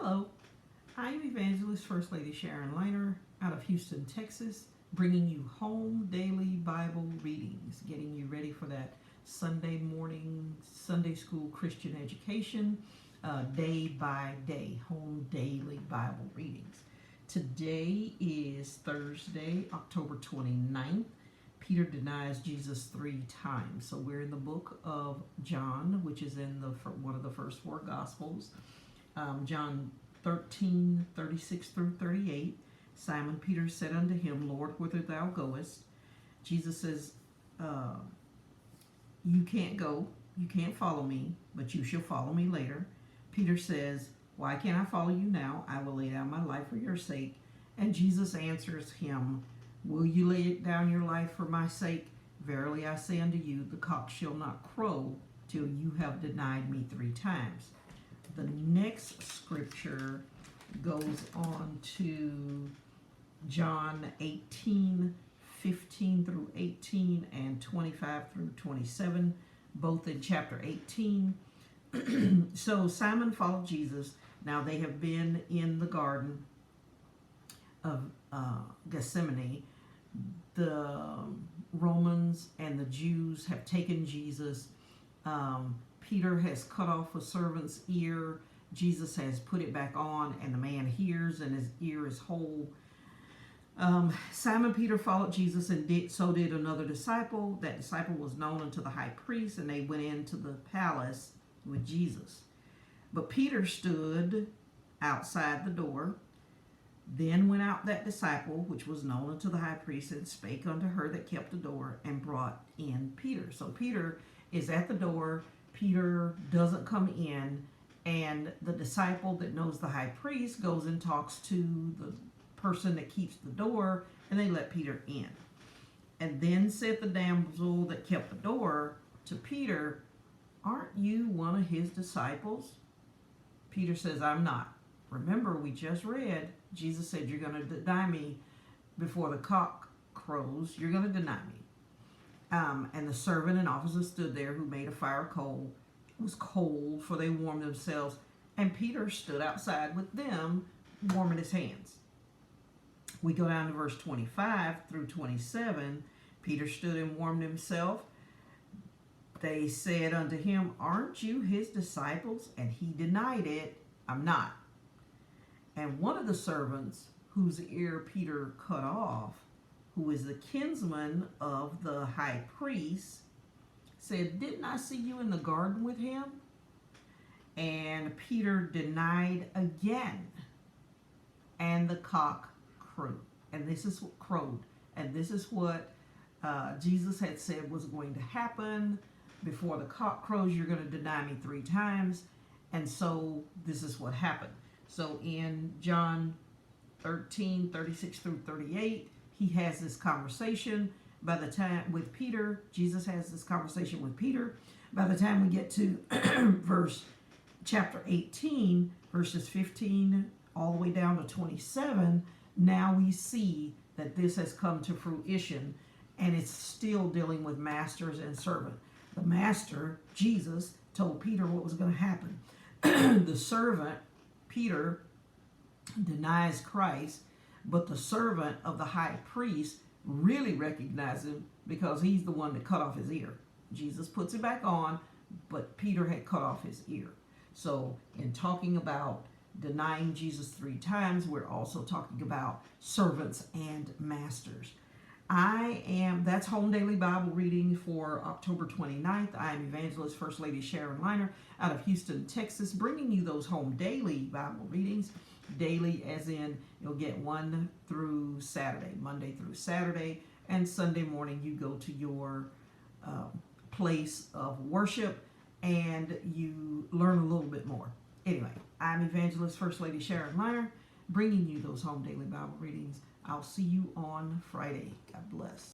Hello, I'm Evangelist First Lady Sharon Liner out of Houston, Texas, bringing you home daily Bible readings, getting you ready for that Sunday morning Sunday school Christian education, day by day, home daily Bible readings. Today is Thursday, October 29th. Peter denies Jesus 3 times. So we're in the book of John, which is in one of the first four Gospels. John 13:36 through 38. Simon Peter said unto him, Lord, whither thou goest? Jesus says, you can't go, you can't follow me, but you shall follow me later. Peter says, why can't I follow you now? I will lay down my life for your sake. And Jesus answers him, will you lay down your life for my sake? Verily I say unto you, the cock shall not crow till you have denied me 3 times. The next scripture goes on to John 18:15 through 18 and 25 through 27, both in chapter 18. So Simon followed Jesus. Now they have been in the Garden of Gethsemane. The Romans and the Jews have taken Jesus. Peter has cut off a servant's ear. Jesus has put it back on, and the man hears, and his ear is whole. Simon Peter followed Jesus, and so did another disciple. That disciple was known unto the high priest, and they went into the palace with Jesus. But Peter stood outside the door. Then went out that disciple, which was known unto the high priest, and spake unto her that kept the door, and brought in Peter. So Peter is at the door. Peter doesn't come in, and the disciple that knows the high priest goes and talks to the person that keeps the door, and they let Peter in. And then said the damsel that kept the door to Peter, aren't you one of his disciples? Peter says, I'm not. Remember, we just read, Jesus said, you're going to deny me before the cock crows. You're going to deny me. And the servant and officer stood there who made a fire coal. It was cold, for they warmed themselves. And Peter stood outside with them, warming his hands. We go down to verse 25 through 27. Peter stood and warmed himself. They said unto him, aren't you his disciples? And he denied it, I'm not. And one of the servants, whose ear Peter cut off, who is the kinsman of the high priest, said, didn't I see you in the garden with him? And Peter denied again. And the cock crowed. And this is what crowed. And this is what Jesus had said was going to happen. Before the cock crows, you're going to deny me 3 times. And so this is what happened. So in John 13:36 through 38, he has this conversation. By the time with Peter, Jesus has this conversation with Peter. By the time we get to chapter 18, verses 15 all the way down to 27, now we see that this has come to fruition, and it's still dealing with masters and servant. The master, Jesus, told Peter what was going to happen. The servant, Peter, denies Christ, but the servant of the high priest really recognized him because he's the one that cut off his ear. Jesus puts it back on, but Peter had cut off his ear. So in talking about denying Jesus 3 times, we're also talking about servants and masters. That's Home Daily Bible Reading for October 29th. I am Evangelist First Lady Sharon Liner out of Houston, Texas, bringing you those home daily Bible readings. Daily as in you'll get 1 through Saturday, Monday through Saturday, and Sunday morning you go to your place of worship and you learn a little bit more. Anyway, I'm Evangelist First Lady Sharon Liner, bringing you those home daily Bible readings. I'll see you on Friday. God bless.